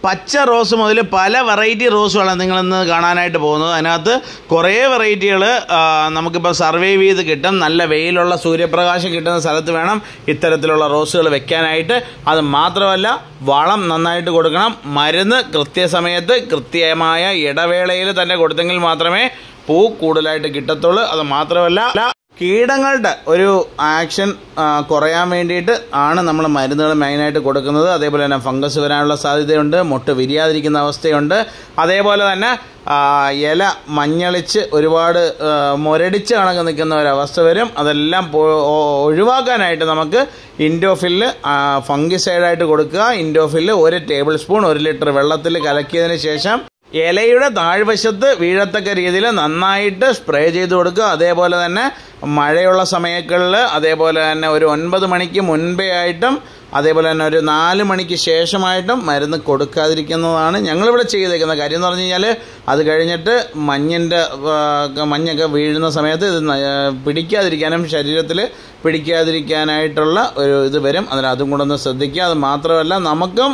പച്ച റോസ് മുതൽ പല വെറൈറ്റി റോസുകളാണ് നിങ്ങളിന്ന് കാണാനായിട്ട് പോകുന്നത്. അതിനകത്ത് കുറേ വെറൈറ്റികൾ നമുക്കിപ്പോൾ സർവൈവ് ചെയ്ത് കിട്ടും. നല്ല വെയിലുള്ള സൂര്യപ്രകാശം കിട്ടുന്ന സ്ഥലത്ത് വേണം ഇത്തരത്തിലുള്ള റോസുകൾ വെക്കാനായിട്ട്. അത് മാത്രമല്ല വളം നന്നായിട്ട് കൊടുക്കണം. മരുന്ന് കൃത്യസമയത്ത് കൃത്യമായ ഇടവേളയിൽ തന്നെ കൊടുത്തെങ്കിൽ മാത്രമേ പൂ കൂടുതലായിട്ട് കിട്ടത്തുള്ളൂ. അത് മാത്രമല്ല കീടങ്ങളുടെ ഒരു ആക്ഷൻ കുറയാൻ വേണ്ടിയിട്ട് ആണ് നമ്മൾ മരുന്നുകൾ മെയിനായിട്ട് കൊടുക്കുന്നത്. അതേപോലെ തന്നെ ഫംഗസ് വരാനുള്ള സാധ്യതയുണ്ട്, മൊട്ട് വിരിയാതിരിക്കുന്ന അവസ്ഥയുണ്ട്. അതേപോലെ തന്നെ ഇല മഞ്ഞളിച്ച് ഒരുപാട് മുരടിച്ച് കണക്ക് നിൽക്കുന്ന ഒരവസ്ഥ വരും. അതെല്ലാം ഒഴിവാക്കാനായിട്ട് നമുക്ക് ഇൻഡോഫില്ല് ഫംഗിസൈഡായിട്ട് കൊടുക്കുക. ഇൻഡോഫില്ല് 1 ടേബിൾ സ്പൂൺ 1 ലിറ്റർ വെള്ളത്തിൽ കലക്കിയതിന് ശേഷം ഇലയുടെ താഴ്വശത്ത് വീഴത്തക്ക രീതിയിൽ നന്നായിട്ട് സ്പ്രേ ചെയ്ത് കൊടുക്കുക. അതേപോലെ തന്നെ മഴയുള്ള സമയങ്ങളിൽ അതേപോലെ തന്നെ ഒരു 9 മണിക്ക് മുൻപേ ആയിട്ടും അതേപോലെ തന്നെ ഒരു 4 മണിക്ക് ശേഷമായിട്ടും മരുന്ന് കൊടുക്കാതിരിക്കുന്നതാണ് ഞങ്ങളിവിടെ ചെയ്തേക്കുന്ന കാര്യം. എന്ന് പറഞ്ഞു കഴിഞ്ഞാൽ അത് കഴിഞ്ഞിട്ട് മഞ്ഞൊക്കെ വീഴുന്ന സമയത്ത് ഇത് പിടിക്കാതിരിക്കാനും ശരീരത്തിൽ പിടിക്കാതിരിക്കാനായിട്ടുള്ള ഒരു ഇത് വരും. അതും കൂടെ ഒന്ന് ശ്രദ്ധിക്കുക. അത് മാത്രമല്ല നമുക്കും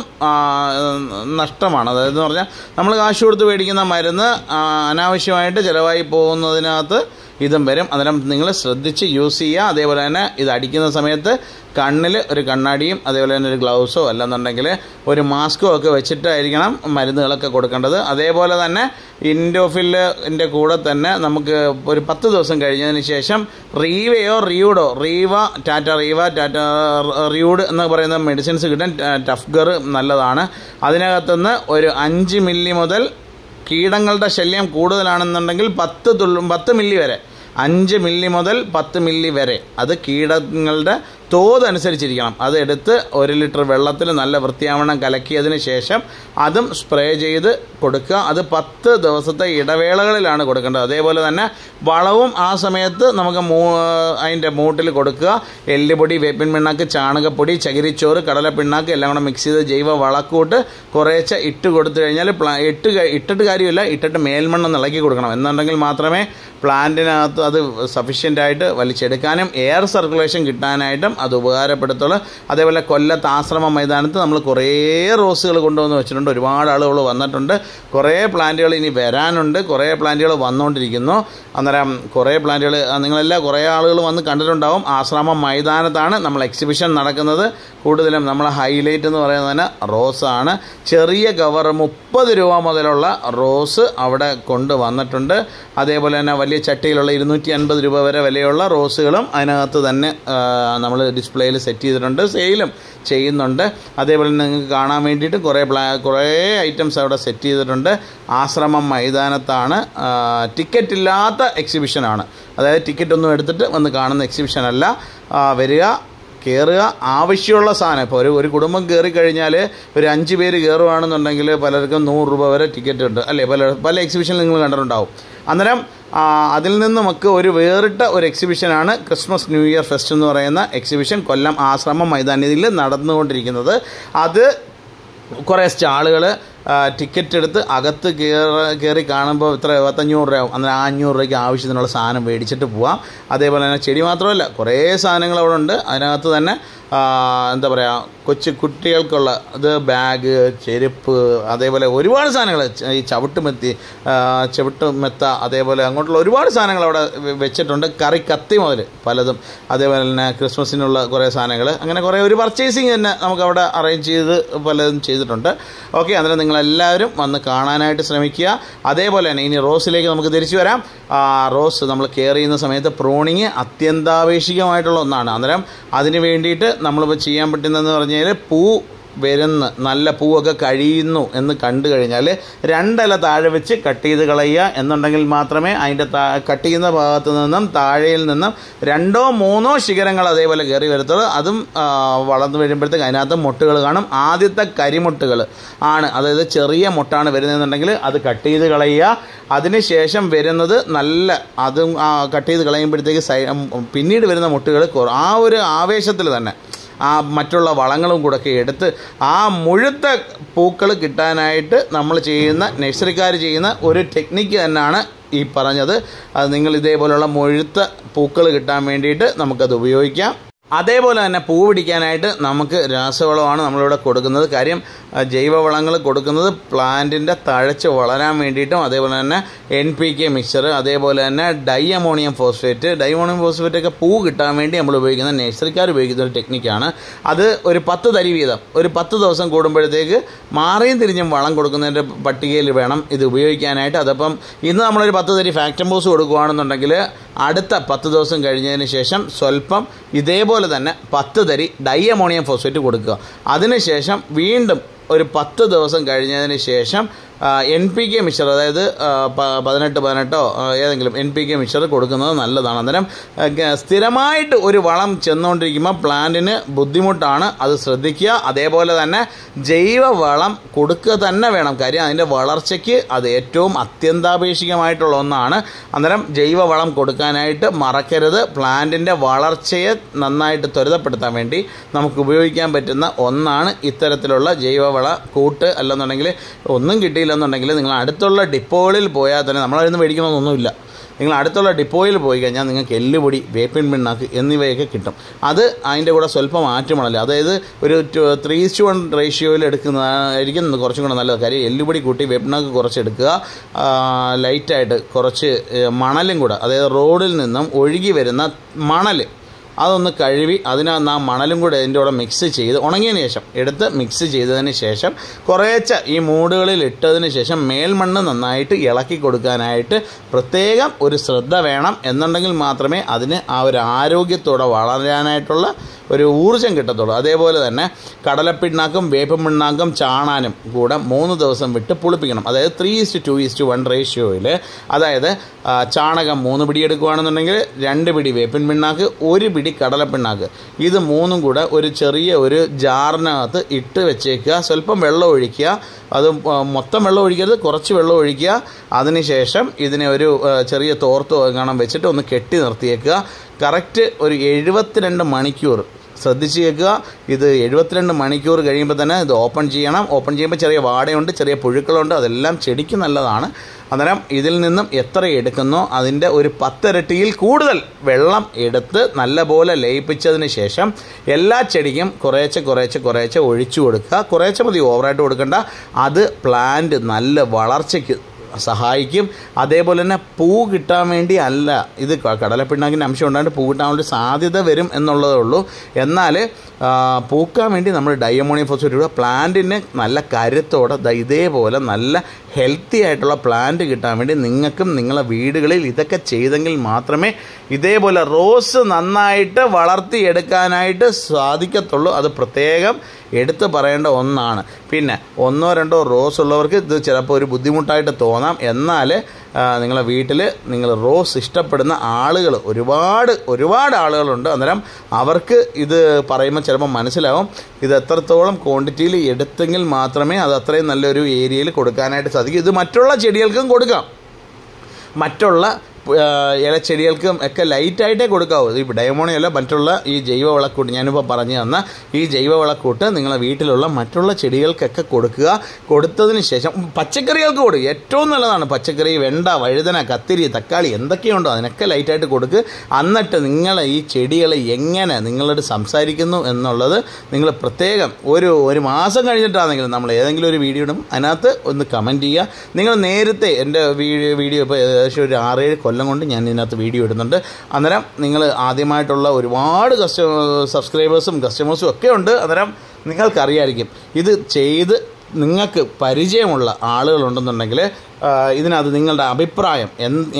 നഷ്ടമാണ്. അതായത് പറഞ്ഞാൽ നമ്മൾ കാശ് കൊടുത്ത് മേടിക്കുന്ന മരുന്ന് അനാവശ്യമായിട്ട് ചിലവായി പോകുന്നതിനകത്ത് ഇതും വരും. അന്നേരം നിങ്ങൾ ശ്രദ്ധിച്ച് യൂസ് ചെയ്യുക. അതേപോലെ തന്നെ ഇത് അടിക്കുന്ന സമയത്ത് കണ്ണിൽ ഒരു കണ്ണാടിയും അതേപോലെ തന്നെ ഒരു ഗ്ലൗസോ അല്ലെന്നുണ്ടെങ്കിൽ ഒരു മാസ്കോ ഒക്കെ വെച്ചിട്ടായിരിക്കണം മരുന്നുകളൊക്കെ കൊടുക്കേണ്ടത്. അതേപോലെ തന്നെ ഇൻഡോഫില്ലിൻ്റെ കൂടെ തന്നെ നമുക്ക് ഒരു 10 ദിവസം കഴിഞ്ഞതിന് ശേഷം ടാറ്റ റിയൂഡ് എന്ന് പറയുന്ന മെഡിസിൻസ് കിട്ടും. ടഫ്ഗർ നല്ലതാണ്. അതിനകത്തുനിന്ന് ഒരു 5 മില്ലി മുതൽ കീടങ്ങളുടെ ശല്യം കൂടുതലാണെന്നുണ്ടെങ്കിൽ 10 മില്ലി വരെ 5 മില്ലി മുതൽ 10 മില്ലി വരെ അത് കീടങ്ങളുടെ തോതനുസരിച്ചിരിക്കണം. അതെടുത്ത് 1 ലിറ്റർ വെള്ളത്തിൽ നല്ല വൃത്തിയാവണ്ണം കലക്കിയതിന് ശേഷം അതും സ്പ്രേ ചെയ്ത് കൊടുക്കുക. അത് 10 ദിവസത്തെ ഇടവേളകളിലാണ് കൊടുക്കേണ്ടത്. അതേപോലെ തന്നെ വളവും ആ സമയത്ത് നമുക്ക് അതിൻ്റെ മൂട്ടിൽ കൊടുക്കുക. എല്ലുപൊടി, വേപ്പിൻ പിണ്ണാക്ക്, ചാണകപ്പൊടി, ചകിരിച്ചോറ്, കടലപ്പിണ്ണാക്ക് എല്ലാം കൂടെ മിക്സ് ചെയ്ത് ജൈവ വളക്കൂട്ട് കുറേശ്ശെ ഇട്ട് കൊടുത്തു കഴിഞ്ഞാൽ ഇട്ടിട്ട് കാര്യമില്ല, ഇട്ടിട്ട് മേൽമണ്ണ് ഇളക്കി കൊടുക്കണം. എന്നുണ്ടെങ്കിൽ മാത്രമേ പ്ലാന്റിനകത്ത് അത് സഫീഷ്യൻ്റായിട്ട് വലിച്ചെടുക്കാനും എയർ സർക്കുലേഷൻ കിട്ടാനായിട്ടും അത് ഉപകാരപ്പെടുത്തുള്ളൂ. അതേപോലെ കൊല്ലത്ത് ആശ്രമ മൈതാനത്ത് നമ്മൾ കുറേ റോസുകൾ കൊണ്ടുവന്ന് വെച്ചിട്ടുണ്ട്. ഒരുപാട് ആളുകൾ വന്നിട്ടുണ്ട്. കുറേ പ്ലാന്റുകൾ ഇനി വരാനുണ്ട്. കുറേ പ്ലാന്റുകൾ വന്നുകൊണ്ടിരിക്കുന്നു. അന്നേരം കുറേ പ്ലാന്റുകൾ കുറേ ആളുകൾ വന്ന് കണ്ടിട്ടുണ്ടാവും. ആശ്രമ മൈതാനത്താണ് നമ്മൾ എക്സിബിഷൻ നടക്കുന്നത്. കൂടുതലും നമ്മളെ ഹൈലൈറ്റ് എന്ന് പറയുന്നത് തന്നെ റോസാണ്. ചെറിയ കവർ 30 രൂപ മുതലുള്ള റോസ് അവിടെ കൊണ്ടുവന്നിട്ടുണ്ട്. അതേപോലെ തന്നെ വലിയ ചട്ടിയിലുള്ള 250 രൂപ വരെ വിലയുള്ള റോസുകളും അതിനകത്ത് തന്നെ നമ്മൾ ഡിസ്പ്ലേയിൽ സെറ്റ് ചെയ്തിട്ടുണ്ട്. സെയിലും ചെയ്യുന്നുണ്ട്. അതേപോലെ നിങ്ങൾക്ക് കാണാൻ വേണ്ടിയിട്ട് കുറേ ഐറ്റംസ് അവിടെ സെറ്റ് ചെയ്തിട്ടുണ്ട്. ആശ്രമം മൈതാനത്താണ്. ടിക്കറ്റ് ഇല്ലാത്ത എക്സിബിഷനാണ്. അതായത് ടിക്കറ്റൊന്നും എടുത്തിട്ട് വന്ന് കാണുന്ന എക്സിബിഷനല്ല. വരിക, കയറുക, ആവശ്യമുള്ള സാധനം. ഇപ്പോൾ ഒരു കുടുംബം കയറിക്കഴിഞ്ഞാൽ ഒരു 5 പേര് കയറുകയാണെന്നുണ്ടെങ്കിൽ പലർക്കും 100 രൂപ വരെ ടിക്കറ്റ് ഉണ്ട് അല്ലേ? പല എക്സിബിഷനിൽ നിങ്ങൾ കണ്ടിട്ടുണ്ടാവും. അന്നേരം അതിൽ നിന്ന് നമുക്ക് വേറിട്ട ഒരു എക്സിബിഷനാണ് ക്രിസ്മസ് ന്യൂ ഇയർ ഫെസ്റ്റ് എന്ന് പറയുന്ന എക്സിബിഷൻ കൊല്ലം ആശ്രമം മൈതാനത്തിൽ നടന്നുകൊണ്ടിരിക്കുന്നത്. അത് കുറേ സ്റ്റാളുകൾ ടിക്കറ്റ് എടുത്ത് അകത്ത് കയറി കാണുമ്പോൾ ഇത്ര 75 രൂപയാവും. അന്നേരം 500 രൂപയ്ക്ക് ആവശ്യത്തിനുള്ള സാധനം മേടിച്ചിട്ട് പോവാം. അതേപോലെ തന്നെ ചെടി മാത്രമല്ല കുറേ സാധനങ്ങൾ അവിടെ ഉണ്ട്. അതിനകത്ത് തന്നെ എന്താ പറയുക, കൊച്ചു കുട്ടികൾക്കുള്ള ബാഗ്, ചെരുപ്പ്, അതേപോലെ ഒരുപാട് സാധനങ്ങൾ, ഈ ചവിട്ടുമെത്ത, അതേപോലെ അങ്ങോട്ടുള്ള ഒരുപാട് സാധനങ്ങൾ അവിടെ വെച്ചിട്ടുണ്ട്. കത്തി മുതൽ പലതും. അതേപോലെ തന്നെ ക്രിസ്മസിനുള്ള കുറേ സാധനങ്ങൾ, അങ്ങനെ ഒരു പർച്ചേസിങ് തന്നെ നമുക്ക് അവിടെ അറേഞ്ച് ചെയ്ത് പലതും ചെയ്തിട്ടുണ്ട്. ഓക്കെ, അന്നേരം നിങ്ങളെല്ലാവരും വന്ന് കാണാനായിട്ട് ശ്രമിക്കുക. അതേപോലെ തന്നെ ഇനി റോസിലേക്ക് നമുക്ക് തിരിച്ചു വരാം. റോസ് നമ്മൾ കെയർ ചെയ്യുന്ന സമയത്ത് പ്രൂണിങ് അത്യന്താപേക്ഷികമായിട്ടുള്ള ഒന്നാണ്. അന്നേരം അതിന് വേണ്ടിയിട്ട് നമ്മളിപ്പോൾ ചെയ്യാൻ പറ്റുന്നതെന്ന് പറഞ്ഞാൽ നല്ല പൂവൊക്കെ കഴിയുന്നു എന്ന് കണ്ടു കഴിഞ്ഞാൽ 2 ഇല താഴെ വെച്ച് കട്ട് ചെയ്ത് കളയുക. എന്നുണ്ടെങ്കിൽ മാത്രമേ അതിൻ്റെ കട്ട് ചെയ്യുന്ന ഭാഗത്തു നിന്നും താഴെയിൽ നിന്നും 2 or 3 ശിഖരങ്ങൾ അതേപോലെ കയറി വരത്തുള്ളൂ. അതും വളർന്നു വരുമ്പോഴത്തേക്ക് അതിനകത്ത് മുട്ടുകൾ കാണും. ആദ്യത്തെ കരിമുട്ടുകൾ ആണ്, അതായത് ചെറിയ മുട്ടാണ് വരുന്നതെന്നുണ്ടെങ്കിൽ അത് കട്ട് ചെയ്ത് കളയുക. അതിനുശേഷം വരുന്നത് അതും കട്ട് ചെയ്ത് കളയുമ്പോഴത്തേക്ക് പിന്നീട് വരുന്ന മുട്ടുകൾ ആ ഒരു ആവേശത്തിൽ തന്നെ മറ്റുള്ള വളങ്ങളും കൂടെ എടുത്ത് മുഴുത്ത പൂക്കൾ കിട്ടാനായിട്ട് നമ്മൾ നഴ്സറിക്കാർ ചെയ്യുന്ന ഒരു ടെക്നിക്ക് തന്നെയാണ് ഈ പറഞ്ഞത്. അത് നിങ്ങൾ ഇതേപോലെയുള്ള മുഴുത്ത പൂക്കൾ കിട്ടാൻ വേണ്ടിയിട്ട് നമുക്കത് ഉപയോഗിക്കാം. അതേപോലെ തന്നെ പൂ പിടിക്കാനായിട്ട് നമുക്ക് രാസവളമാണ് നമ്മളിവിടെ കൊടുക്കുന്നത്. കാര്യം ജൈവവളങ്ങൾ കൊടുക്കുന്നത് പ്ലാന്റിൻ്റെ തഴച്ച് വളരാൻ വേണ്ടിയിട്ടും, അതേപോലെ തന്നെ NPK മിക്സർ, അതേപോലെ തന്നെ ഡൈ അമോണിയം ഫോസ്ഫേറ്റ് ഒക്കെ പൂ കിട്ടാൻ വേണ്ടി നമ്മൾ ഉപയോഗിക്കുന്ന നഴ്സറിക്കാർ ഉപയോഗിക്കുന്ന ഒരു ടെക്നിക്കാണ്. അത് ഒരു 10 തരി വീതം ഒരു 10 ദിവസം കൂടുമ്പോഴത്തേക്ക് മാറിയും തിരിഞ്ഞും വളം കൊടുക്കുന്നതിൻ്റെ പട്ടികയിൽ വേണം ഇത് ഉപയോഗിക്കാനായിട്ട്. അതപ്പം ഇന്ന് നമ്മളൊരു 10 തരി ഫാക്ടംബോസ് കൊടുക്കുകയാണെന്നുണ്ടെങ്കിൽ അടുത്ത 10 ദിവസം കഴിഞ്ഞതിന് ശേഷം സ്വല്പം ഇതേപോലെ തന്നെ 10 തരി ഡൈ അമോണിയം ഫോസ്ഫേറ്റ് കൊടുക്കുക. അതിനുശേഷം വീണ്ടും ഒരു 10 ദിവസം കഴിഞ്ഞതിന് ശേഷം NPK മിക്സർ, അതായത് 18 ഏതെങ്കിലും NPK മിക്സർ കൊടുക്കുന്നത് നല്ലതാണ്. അന്നേരം സ്ഥിരമായിട്ട് ഒരു വളം ചെന്നുകൊണ്ടിരിക്കുമ്പോൾ പ്ലാന്റിന് ബുദ്ധിമുട്ടാണ്, അത് ശ്രദ്ധിക്കുക. അതേപോലെ തന്നെ ജൈവ വളം കൊടുക്കുക തന്നെ വേണം. കാര്യം അതിൻ്റെ വളർച്ചയ്ക്ക് അത് ഏറ്റവും അത്യന്താപേക്ഷികമായിട്ടുള്ള ഒന്നാണ്. അന്നേരം ജൈവ വളം കൊടുക്കാനായിട്ട് മറക്കരുത്. പ്ലാന്റിൻ്റെ വളർച്ചയെ നന്നായിട്ട് ത്വരിതപ്പെടുത്താൻ വേണ്ടി നമുക്ക് ഉപയോഗിക്കാൻ പറ്റുന്ന ഒന്നാണ് ഇത്തരത്തിലുള്ള ജൈവവള കൂട്ട്. അല്ലെന്നുണ്ടെങ്കിൽ ഒന്നും കിട്ടിയില്ലെന്നുണ്ടെങ്കിൽ നിങ്ങൾ അടുത്തുള്ള ഡിപ്പോകളിൽ പോയാൽ തന്നെ, നമ്മളതിന് മേടിക്കണമെന്നൊന്നുമില്ല, നിങ്ങൾ അടുത്തുള്ള ഡിപ്പോയിൽ പോയി കഴിഞ്ഞാൽ നിങ്ങൾക്ക് എല്ലുപൊടി, വേപ്പിൻ പിണ്ണാക്ക് എന്നിവയൊക്കെ കിട്ടും. അത് അതിൻ്റെ കൂടെ സ്വല്പം ആറ്റുമണൽ, അതായത് ഒരു 3:1 റേഷ്യോയിൽ എടുക്കുന്നതായിരിക്കും കുറച്ചും കൂടെ നല്ലത്. കാര്യം എല്ലുപൊടി കൂട്ടി വേപ്പിണ്ണാക്ക് കുറച്ച് എടുക്കുക, ലൈറ്റായിട്ട് കുറച്ച് മണലും കൂടെ, അതായത് റോഡിൽ നിന്നും ഒഴുകി വരുന്ന മണൽ അതൊന്ന് കഴുകി അതിനകത്ത് ആ മണലും കൂടെ അതിൻ്റെ കൂടെ മിക്സ് ചെയ്ത് ഉണങ്ങിയതിന് ശേഷം എടുത്ത് മിക്സ് ചെയ്തതിന് ശേഷം കുറേശ്ശെ ഈ മൂടുകളിൽ ഇട്ടതിന് ശേഷം മേൽമണ്ണ് നന്നായിട്ട് ഇളക്കി കൊടുക്കാനായിട്ട് പ്രത്യേകം ഒരു ശ്രദ്ധ വേണം. എന്നുണ്ടെങ്കിൽ മാത്രമേ അതിന് ആ ഒരു ആരോഗ്യത്തോടെ വളരാനായിട്ടുള്ള ഒരു ഊർജ്ജം കിട്ടത്തുള്ളൂ. അതേപോലെ തന്നെ കടലപ്പിണ്ണാക്കും വേപ്പൻ പിണ്ണാക്കും ചാണാനും കൂടെ 3 ദിവസം വിട്ട് പുളിപ്പിക്കണം. അതായത് 3:2:1 റേഷ്യോയിൽ. അതായത് ചാണകം 3 പിടി എടുക്കുകയാണെന്നുണ്ടെങ്കിൽ 2 പിടി വേപ്പിൻ പിണ്ണാക്ക്, 1 പിടി കടലപ്പിണ്ണാക്ക്, ഇത് 3ഉം കൂടെ ഒരു ചെറിയ ഒരു ജാറിനകത്ത് ഇട്ട് വെച്ചേക്കുക. സ്വല്പം വെള്ളം ഒഴിക്കുക, അത് മൊത്തം വെള്ളം ഒഴിക്കരുത്, കുറച്ച് വെള്ളം ഒഴിക്കുക. അതിനുശേഷം ഇതിനെ ഒരു ചെറിയ തോർത്തോ കാണാൻ വെച്ചിട്ട് ഒന്ന് കെട്ടി നിർത്തിയേക്കുക. കറക്റ്റ് ഒരു 72 മണിക്കൂർ ശ്രദ്ധിച്ച് കേൾക്കുക. ഇത് 72 മണിക്കൂർ കഴിയുമ്പോൾ തന്നെ ഇത് ഓപ്പൺ ചെയ്യണം. ഓപ്പൺ ചെയ്യുമ്പോൾ ചെറിയ വാടയുണ്ട്, ചെറിയ പുഴുക്കളുണ്ട്, അതെല്ലാം ചെടിക്ക് നല്ലതാണ്. അന്നേരം ഇതിൽ നിന്നും എത്ര എടുക്കുന്നോ അതിൻ്റെ ഒരു 10 ഇരട്ടിയിൽ കൂടുതൽ വെള്ളം എടുത്ത് നല്ലപോലെ ലയിപ്പിച്ചതിന് ശേഷം എല്ലാ ചെടിക്കും കുറേശ്ശെ ഒഴിച്ചു കൊടുക്കുക. കുറേശ്ശെ മതി, ഓവറായിട്ട് കൊടുക്കണ്ട. അത് പ്ലാന്റ് നല്ല വളർച്ചയ്ക്ക് സഹായിക്കും. അതേപോലെ തന്നെ പൂ കിട്ടാൻ വേണ്ടി അല്ല, ഇത് കടലപ്പിണ്ണാക്കിൻ്റെ അംശം ഉണ്ടായിട്ട് പൂ കിട്ടാൻ വേണ്ടി സാധ്യത വരും എന്നുള്ളതേ ഉള്ളൂ. എന്നാൽ പൂക്കാൻ വേണ്ടി നമ്മൾ ഡൈ അമോണിയം ഫോസ്ഫേറ്റ് ഇടുക. പ്ലാന്റിന് നല്ല കരുത്തോടെ ഇതേപോലെ നല്ല ഹെൽത്തി ആയിട്ടുള്ള പ്ലാന്റ് കിട്ടാൻ വേണ്ടി നിങ്ങൾക്കും നിങ്ങളെ വീടുകളിൽ ഇതൊക്കെ ചെയ്തെങ്കിൽ മാത്രമേ ഇതേപോലെ റോസ് നന്നായിട്ട് വളർത്തിയെടുക്കാനായിട്ട് സാധിക്കത്തുള്ളൂ. അത് പ്രത്യേകം എടുത്തു പറയേണ്ട ഒന്നാണ്. പിന്നെ 1-2 റോസ് ഉള്ളവർക്ക് ഇത് ചിലപ്പോൾ ഒരു ബുദ്ധിമുട്ടായിട്ട് തോന്നാം. എന്നാൽ നിങ്ങളെ വീട്ടിൽ നിങ്ങൾ റോസ് ഇഷ്ടപ്പെടുന്ന ആളുകൾ ഒരുപാട് ആളുകളുണ്ട്. അന്നേരം അവർക്ക് ഇത് പറയുമ്പോൾ ചിലപ്പോൾ മനസ്സിലാവും ഇത് എത്രത്തോളം ക്വാണ്ടിറ്റിയിൽ എടുത്തെങ്കിൽ മാത്രമേ അത് അത്രയും നല്ലൊരു ഏരിയയിൽ കൊടുക്കാനായിട്ട് സാധിക്കും. ഇത് മറ്റുള്ള ചെടികൾക്കും കൊടുക്കാം, മറ്റുള്ള ഇലച്ചെടികൾക്കും ഒക്കെ ലൈറ്റായിട്ടേ കൊടുക്കാവൂ. ഈ ഡയമോണിയല്ല, മറ്റുള്ള ഈ ജൈവവളക്കൂട്ട് ഞാനിപ്പോൾ പറഞ്ഞു തന്ന ഈ ജൈവവളക്കൂട്ട് നിങ്ങളെ വീട്ടിലുള്ള മറ്റുള്ള ചെടികൾക്കൊക്കെ കൊടുക്കുക. കൊടുത്തതിന് ശേഷം പച്ചക്കറികൾക്ക് കൊടുക്കുക. ഏറ്റവും നല്ലതാണ് പച്ചക്കറി, വെണ്ട, വഴുതന, കത്തിരി, തക്കാളി എന്തൊക്കെയുണ്ടോ അതിനൊക്കെ ലൈറ്റായിട്ട് കൊടുക്കുക. എന്നിട്ട് നിങ്ങൾ ഈ ചെടികളെ എങ്ങനെ നിങ്ങളോട് സംസാരിക്കുന്നു എന്നുള്ളത് നിങ്ങൾ പ്രത്യേകം ഒരു മാസം കഴിഞ്ഞിട്ടാണെങ്കിലും നമ്മൾ ഏതെങ്കിലും ഒരു വീഡിയോ ഇടും, അതിനകത്ത് ഒന്ന് കമൻറ്റ് ചെയ്യുക. നിങ്ങൾ നേരത്തെ എൻ്റെ വീഡിയോ ഇപ്പോൾ ഏകദേശം ഒരു 6-7 കൊല്ലം കൊണ്ട് ഞാൻ ഇതിനകത്ത് വീഡിയോ ഇടുന്നുണ്ട്. അന്നേരം നിങ്ങൾ ആദ്യമായിട്ടുള്ള ഒരുപാട് സബ്സ്ക്രൈബേഴ്സും കസ്റ്റമേഴ്സും ഒക്കെ ഉണ്ട്. അന്നേരം നിങ്ങൾക്കറിയായിരിക്കും ഇത് ചെയ്ത് നിങ്ങൾക്ക് പരിചയമുള്ള ആളുകളുണ്ടെന്നുണ്ടെങ്കിൽ ഇതിനകത്ത് നിങ്ങളുടെ അഭിപ്രായം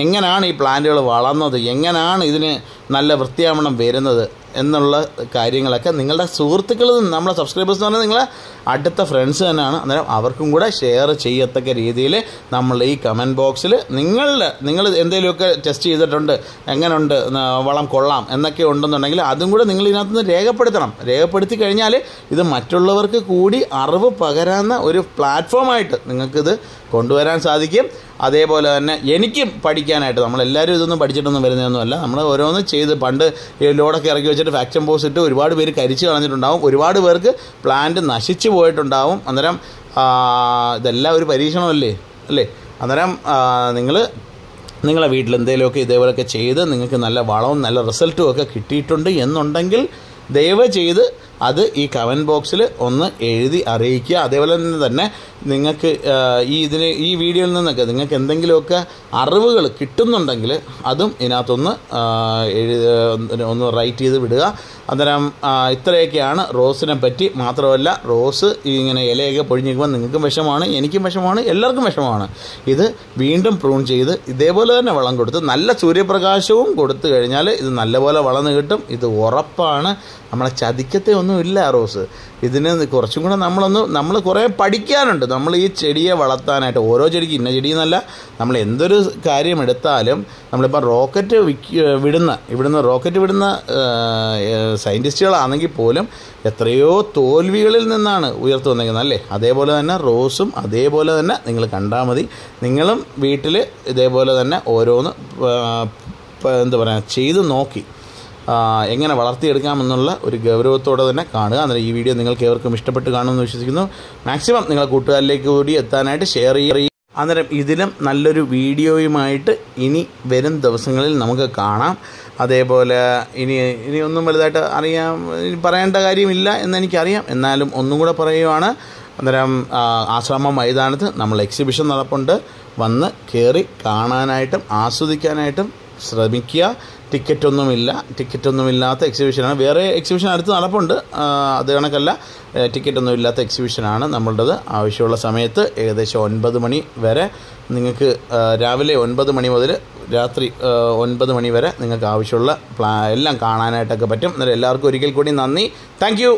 എങ്ങനെയാണ് ഈ പ്ലാന്റുകൾ വളർന്നത്, എങ്ങനെയാണ് ഇതിന് നല്ല വൃത്തിയാവണം വരുന്നത് എന്നുള്ള കാര്യങ്ങളൊക്കെ നിങ്ങളുടെ സുഹൃത്തുക്കൾ, നമ്മളെ സബ്സ്ക്രൈബേഴ്സ് എന്ന് പറഞ്ഞാൽ നിങ്ങളെ അടുത്ത ഫ്രണ്ട്സ് തന്നെയാണ്. അന്നേരം അവർക്കും കൂടെ ഷെയർ ചെയ്യത്തക്ക രീതിയിൽ നമ്മൾ ഈ കമൻറ്റ് ബോക്സിൽ നിങ്ങൾ എന്തെങ്കിലുമൊക്കെ ടെസ്റ്റ് ചെയ്തിട്ടുണ്ട്, എങ്ങനെയുണ്ട്, വളം കൊള്ളാം എന്നൊക്കെ ഉണ്ടെന്നുണ്ടെങ്കിൽ അതും കൂടെ നിങ്ങൾ ഇതിനകത്ത് നിന്ന് രേഖപ്പെടുത്തണം. രേഖപ്പെടുത്തി കഴിഞ്ഞാൽ ഇത് മറ്റുള്ളവർക്ക് കൂടി അറിവ് പകരാവുന്ന ഒരു പ്ലാറ്റ്ഫോമായിട്ട് നിങ്ങൾക്കിത് കൊണ്ടുവരാൻ സാധിക്കും. അതേപോലെ തന്നെ എനിക്കും പഠിക്കാനായിട്ട്, നമ്മളെല്ലാവരും ഇതൊന്നും പഠിച്ചിട്ടൊന്നും വരുന്നതൊന്നുമല്ല, നമ്മൾ ഓരോന്ന് ചെയ്ത് പണ്ട് ലോഡൊക്കെ ഇറക്കി വെച്ചിട്ട് ഫാക്ടം പോസ് ഇട്ട് ഒരുപാട് പേര് കരിച്ച് കളഞ്ഞിട്ടുണ്ടാവും, ഒരുപാട് പേർക്ക് പ്ലാന്റ് നശിച്ചു പോയിട്ടുണ്ടാവും. അന്നേരം ഇതെല്ലാം ഒരു പരീക്ഷണമല്ലേ അല്ലേ? അന്നേരം നിങ്ങളെ വീട്ടിൽ എന്തെങ്കിലുമൊക്കെ ഇതേപോലെയൊക്കെ ചെയ്ത് നിങ്ങൾക്ക് നല്ല വളവും നല്ല റിസൾട്ടും ഒക്കെ കിട്ടിയിട്ടുണ്ട് എന്നുണ്ടെങ്കിൽ ദയവ് ചെയ്ത് അത് ഈ കമൻറ്റ് ബോക്സിൽ ഒന്ന് എഴുതി അറിയിക്കുക. അതേപോലെ തന്നെ നിങ്ങൾക്ക് ഈ വീഡിയോയിൽ നിന്നൊക്കെ നിങ്ങൾക്ക് എന്തെങ്കിലുമൊക്കെ അറിവുകൾ കിട്ടുന്നുണ്ടെങ്കിൽ അതും ഇതിനകത്തൊന്ന് ഒന്ന് റൈറ്റ് ചെയ്ത് വിടുക. അന്നേരം ഇത്രയൊക്കെയാണ് റോസിനെ പറ്റി. മാത്രമല്ല, റോസ് ഇങ്ങനെ ഇലയൊക്കെ പൊഴിഞ്ഞിരിക്കുമ്പോൾ നിങ്ങൾക്കും വിഷമാണ്, എനിക്കും വിഷമാണ്, എല്ലാവർക്കും വിഷമാണ്. ഇത് വീണ്ടും പ്രൂൺ ചെയ്ത് ഇതേപോലെ തന്നെ വളം കൊടുത്ത് നല്ല സൂര്യപ്രകാശവും കൊടുത്തു കഴിഞ്ഞാൽ ഇത് നല്ലപോലെ വളർന്ന് കിട്ടും. ഇത് ഉറപ്പാണ്. നമ്മളെ ചതിക്കത്തെ ഒന്നുമില്ല റോസ്. ഇതിന് കുറച്ചും കൂടെ നമ്മൾ കുറേ പഠിക്കാനുണ്ട്. നമ്മൾ ഈ ചെടിയെ വളർത്താനായിട്ട് ഓരോ ചെടിക്ക് ഇന്ന ചെടിയെന്നല്ല, നമ്മൾ എന്തൊരു കാര്യം എടുത്താലും നമ്മളിപ്പോൾ ഇവിടുന്ന് റോക്കറ്റ് വിടുന്ന സയൻറ്റിസ്റ്റുകളാണെങ്കിൽ പോലും എത്രയോ തോൽവികളിൽ നിന്നാണ് ഉയർത്തു വന്നിരിക്കുന്നത് അല്ലേ. അതേപോലെ തന്നെ റോസും അതേപോലെ തന്നെ നിങ്ങൾ കണ്ടാൽ മതി. നിങ്ങളും വീട്ടിൽ ഇതേപോലെ തന്നെ ഓരോന്ന് എന്താ പറയുക ചെയ്ത് നോക്കി എങ്ങനെ വളർത്തിയെടുക്കാമെന്നുള്ള ഒരു ഗൗരവത്തോടെ തന്നെ കാണുക. അന്നേരം ഈ വീഡിയോ നിങ്ങൾക്ക് ഏവർക്കും ഇഷ്ടപ്പെട്ട് കാണുമെന്ന് വിശ്വസിക്കുന്നു. മാക്സിമം നിങ്ങളെ കൂട്ടുകാരിലേക്ക് കൂടി എത്താനായിട്ട് ഷെയർ ചെയ്യുക. അന്നേരം ഇതിലും നല്ലൊരു വീഡിയോയുമായിട്ട് ഇനി വരും ദിവസങ്ങളിൽ നമുക്ക് കാണാം. അതേപോലെ ഇനി ഒന്നും വലുതായിട്ട് പറയേണ്ട കാര്യമില്ല എന്നെനിക്കറിയാം. എന്നാലും ഒന്നും കൂടെ പറയുവാണ്. അന്നേരം ആശ്രമ മൈതാനത്ത് നമ്മൾ എക്സിബിഷൻ നടപ്പുണ്ട്. വന്ന് കയറി കാണാനായിട്ടും ആസ്വദിക്കാനായിട്ടും ശ്രമിക്കുക. ടിക്കറ്റൊന്നുമില്ലാത്ത എക്സിബിഷനാണ്. വേറെ എക്സിബിഷൻ അടുത്ത് നടപ്പുണ്ട്, അത് കണക്കല്ല. ടിക്കറ്റൊന്നും ഇല്ലാത്ത എക്സിബിഷനാണ് നമ്മളുടേത്. ആവശ്യമുള്ള സമയത്ത് ഏകദേശം 9 മണി വരെ നിങ്ങൾക്ക് രാവിലെ 9 മണി മുതൽ രാത്രി 9 മണി വരെ നിങ്ങൾക്ക് ആവശ്യമുള്ള എല്ലാം കാണാനായിട്ടൊക്കെ പറ്റും. അന്നേരം എല്ലാവർക്കും ഒരിക്കൽ കൂടി നന്ദി. Thank you.